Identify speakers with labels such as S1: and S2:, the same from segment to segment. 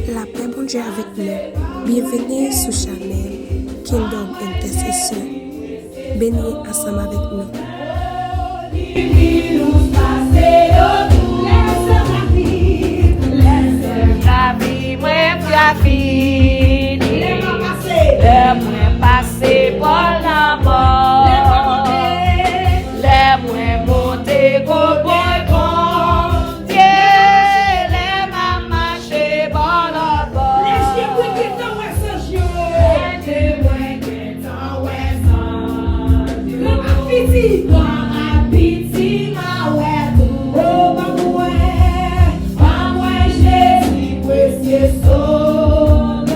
S1: La paix bon Dieu avec nous. Bienvenue sur Chanel Kingdom Intercession. Béni ensemble avec nous.
S2: Passer par la mort, les moins monter go bon Dieu, les m'a marché par la bord. Les moins qui t'en ouais sans jour, les moins qui t'en ouais sans Dieu. Ma piti, ma ouais tout, oh ma ouais Jésus précieux sauve.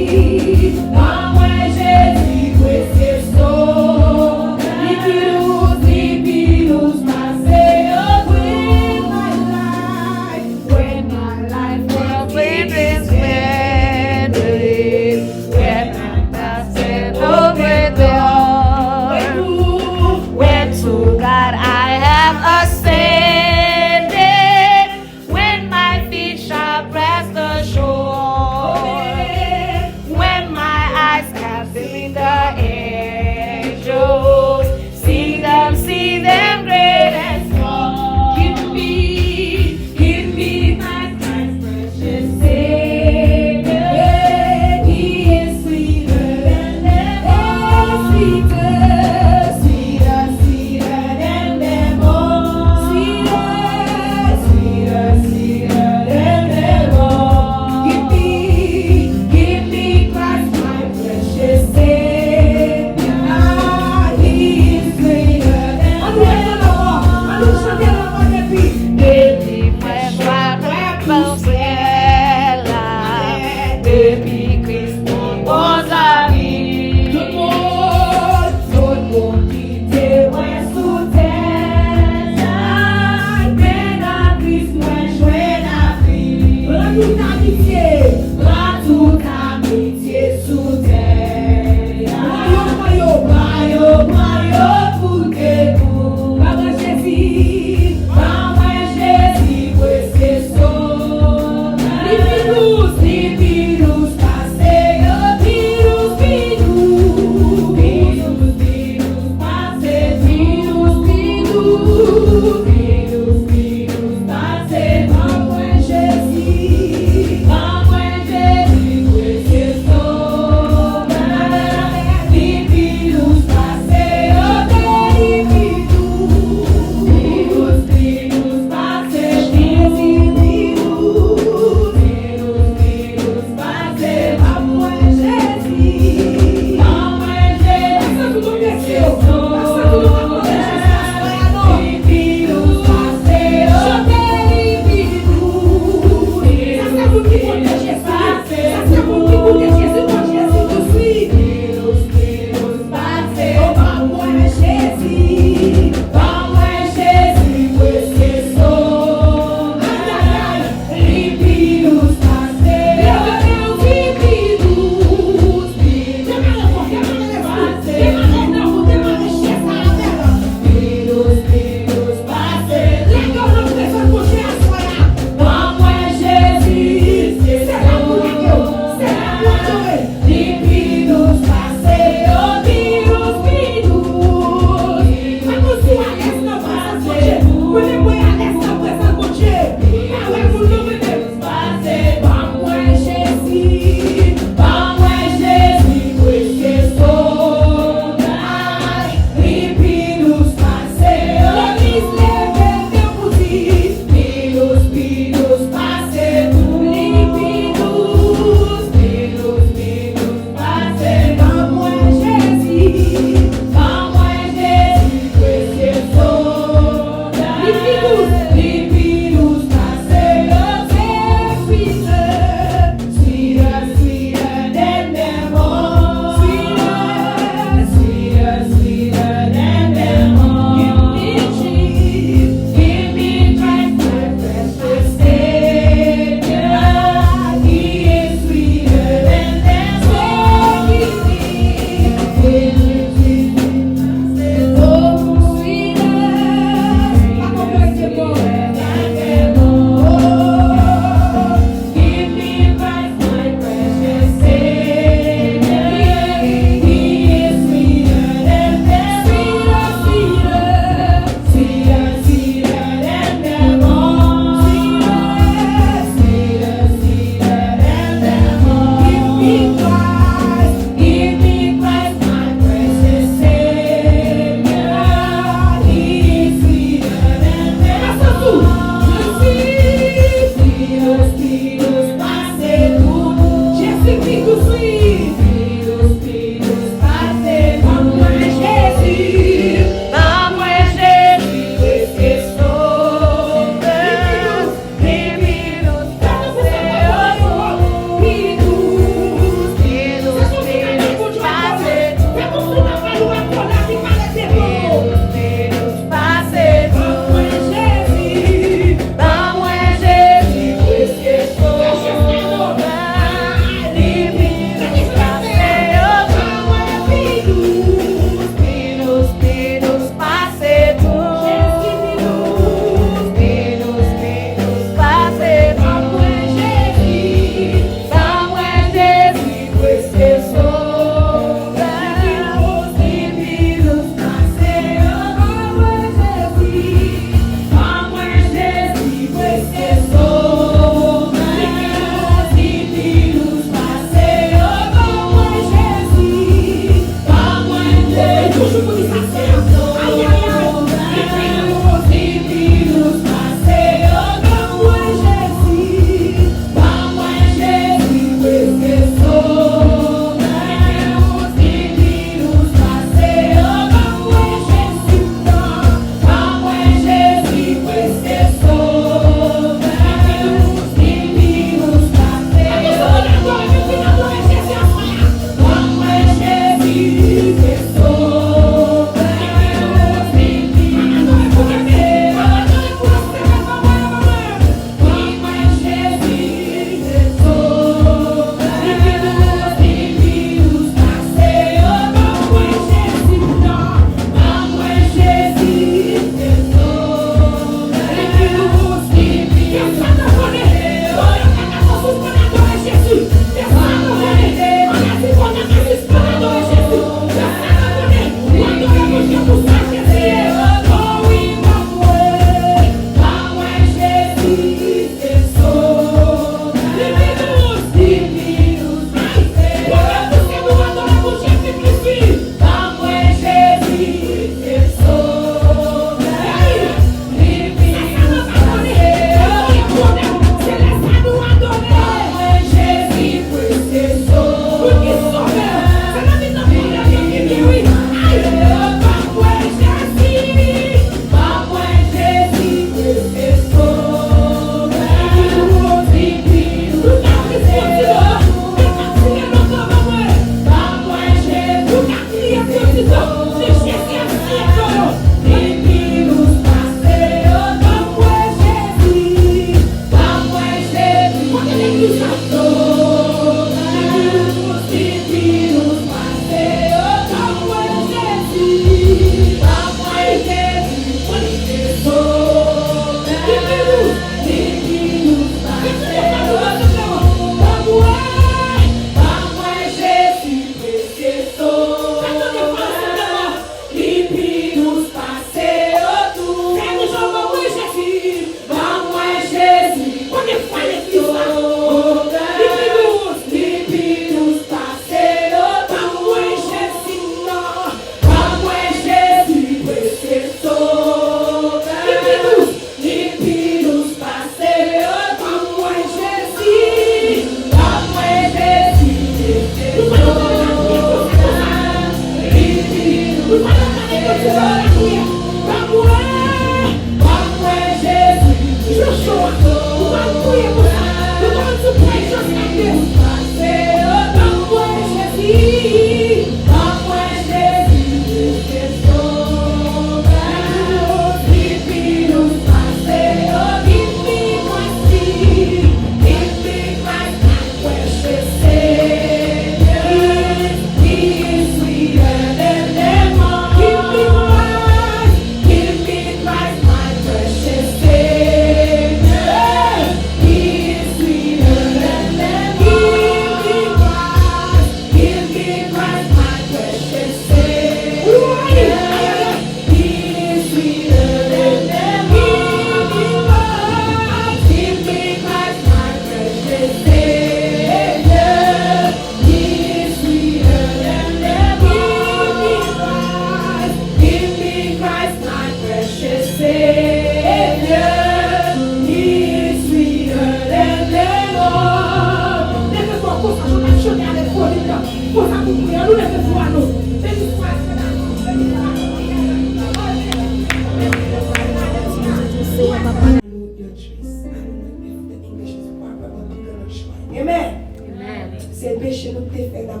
S1: péché nous te fait dans le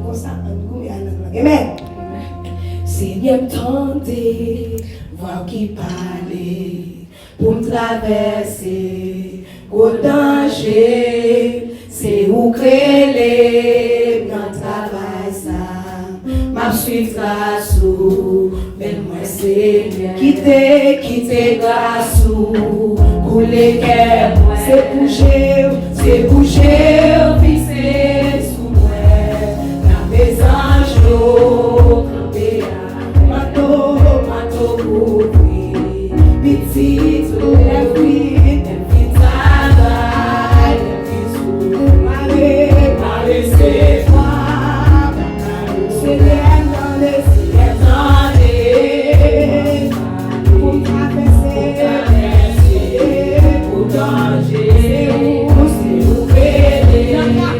S1: comme ça, en amen. Seigneur, tenter, voir qui parler, pour me traverser, au danger, c'est où créer dans le travail ça, ma suite grâce ou, mais moi Seigneur, quitter grâce ou, pour les cœurs, c'est bouger, fixer sous moi, dans mes anges, Mato couvrir, petit tout les fruits, les travail, les petits malais c'est toi, Seigneur dans les cieux, pour traverser, pour danger, c'est où créer.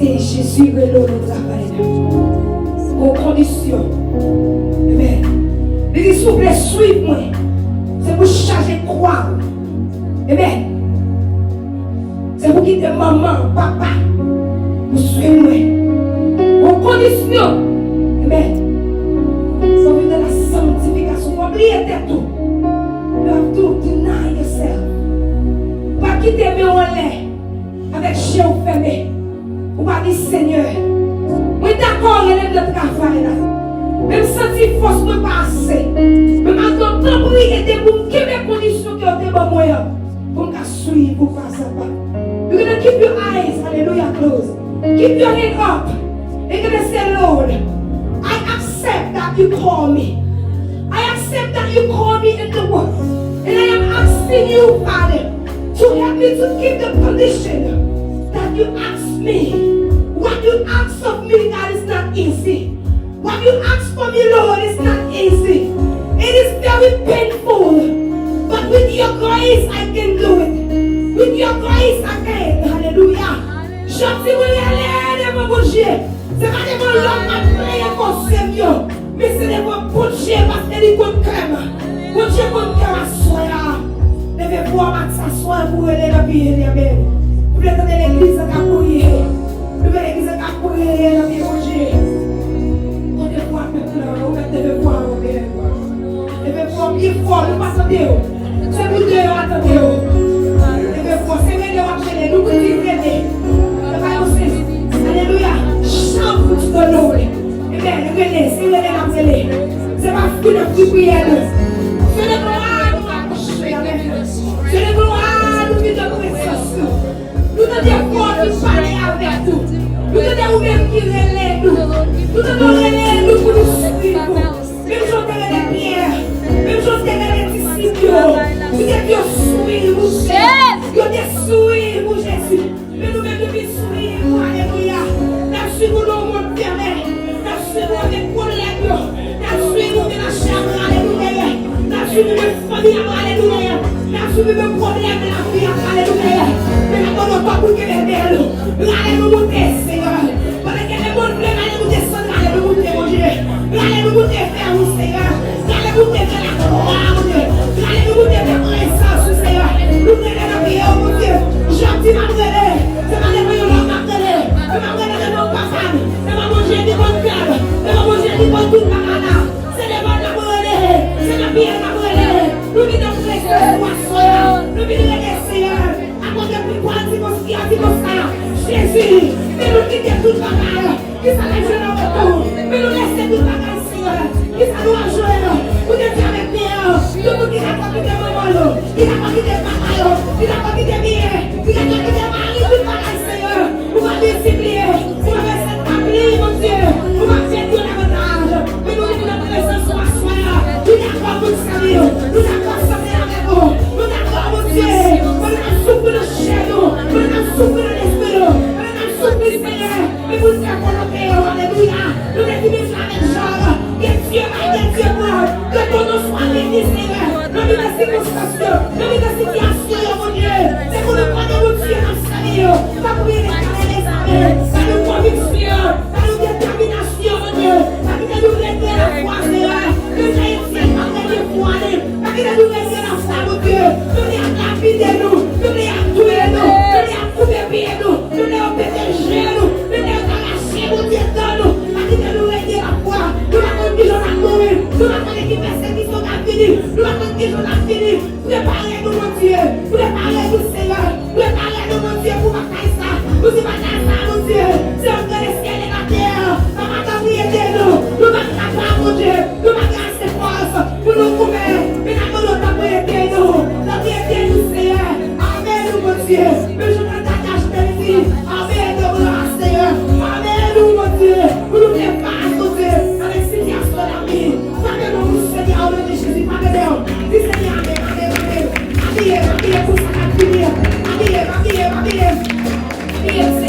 S3: c'est Jésus que l'on travaille. Aux conditions. Amen. Il dit, s'il vous plaît, suivez-moi. C'est pour charger croix. Amen. C'est pour quitter maman, papa. Pour suivre. Aux conditions. Amen. Sans vue de la sanctification. Oubliez tout. You have to deny yourself. Pas quitter mes relais avec chien fermé. Ou pas dire Seigneur. Moi d'accord, il est de travail là. Même sentir force me passer. Même en tant que prier et pour me mes conditions qui ont été bonnes moyens. Pour me suivre pour pas ça pas. You're gonna keep your eyes, hallelujah, closed. Keep your head up. You're gonna say, Lord, I accept that you call me. I accept that you call me in the world. And I am asking you, Father, to help me to keep the condition that you ask me. What you ask of me, God, is not easy. What you ask for me, Lord, is not easy. It is very painful. But with your grace, I can do it. With your grace, I can. Hallelujah. Je suis allé de mon bouger. C'est pas de mon l'homme à prier pour Seigneur. Mais c'est de mon bouger parce qu'il est comme crème. Bouger comme crème à soi. Devez voir s'asseoir pour aller la vie. Vous voulez attendre l'église à prier. Vous voulez l'église à prier la vie bouger. On devait voir maintenant. On devait voir. Devez voir bien fort. Nous attendez. C'est vous deux attendez. Devez voir. C'est bien de marcher. Nous vous disons. Alléluia. Chante pour te louer. Amen. Venez, si vous allez l'appeler. C'est pas fou de prière. C'est le gloire nous accrocher. Amen. C'est le gloire nous qui te présence. Nous te disons quoi nous parler avec nous. Nous te disons même qui relève nous. Nous te disons relève nous pour nous suivre. Même chose que les pierres. Même chose que les disciples. Vous êtes des suivre, vous êtes des suivre, Jésus. Mais nous-mêmes nous suivre. Alléluia. Nous suivons nos mondes fermés. Nous suivons des collègues. Nous suivons de la chambre. Alléluia. Nous suivons des familles. Alléluia. Nous suivons des problèmes de la vie. Alléluia. Mais nous n'avons pas pour que les belles. Alléluia, Seigneur. Parce que les mondes pleins, alléluia, descendre. Alléluia, mon Dieu. Alléluia, faire vous, Seigneur. Alléluia, faire la gloire, mon Dieu. Alléluia, faire présence, Seigneur. Nous venons de prier, mon Dieu. Gentil, ma brûlée. C'est ma dévoyée, ma brûlée. C'est ma brûlée de mon papa. C'est ma manger du bon cœur. C'est ma manger du bon tout, papa. C'est les bonnes, ma brûlée. C'est ma pierre, ma brûlée. Nous venons de présence, moi, Seigneur. Nous venons de Seigneur. À mon Dieu, plus quoi, si mon ski, si mon ça. Jésus, mais nous quitter toute bagarre. Qui ça les jeunes en retour. Mais nous laisser toute bagarre, Seigneur. Qui ça nous a joué, vous êtes avec bien. Tout le monde qui n'a pas quitté maman, qui n'a pas quitté papa, qui n'a pas quitté bien, qui n'a pas quitté mari, toute bagarre, Seigneur. Vous m'avez discipliné, vous m'avez établi, mon Dieu. Vous m'avez fait tout l'avantage. Mais nous avons la présence de la soirée. Nous n'avons pas de salut. Nous n'avons pas de avec vous. Nous n'avons mon Dieu. Nous n'avons souffert de chez nous. Nous n'avons souffert de l'esprit. Nous n'avons souffert, Seigneur. Mais vous êtes volonté, alléluia. Nous n'avons pas la même chose. Que Dieu va être Dieu pour. Que ton nom soit béni, Seigneur. Nous avons des circonstances. Nous avons des situations, mon Dieu. C'est pour le prendre mon Dieu dans sa vie. Pas pour les écarter les armées. Ça nous conviction. Ça nous détermination, mon Dieu. Ça nous régler la foi, Seigneur. Que j'ai été par les foi. Ça nous régler la foi, mon Dieu. Nous les avons lapidé nous. Nous les avons tué nous. Nous les avons coupé pied nous. Nous les avons pétégé nous. Nous les avons arraché, mon Dieu, dans nous. Ça nous régler la foi. Nous avons dit qu'on a couru. Nous avons dit qu'il y a qui sont finis. Nous avons dit qu'on a fini. Préparez-nous, mon Dieu. Préparez-nous, Seigneur. Préparez-nous, mon Dieu, pour ma taille ça. Nous sommes pas dans ça, mon Dieu. C'est entre le ciel et la terre. Nous avons prié nous. Nous avons capable, mon Dieu. Nous avons assez force pour nous couper. Mais nous avons prié nous. Nous avons prié nous, Seigneur. Amen, mon Dieu. Mais je t'attache de vie. Amen, gloire, Seigneur. Amen, mon Dieu. Pour nous dépasser, mon Dieu. Avec situation de la vie. Pardonnez-nous, Seigneur, au nom de Jésus. Pardonnez-nous. Dis, Seigneur, amen, amen, amen. Habillez pour ça, habillez. Habillez.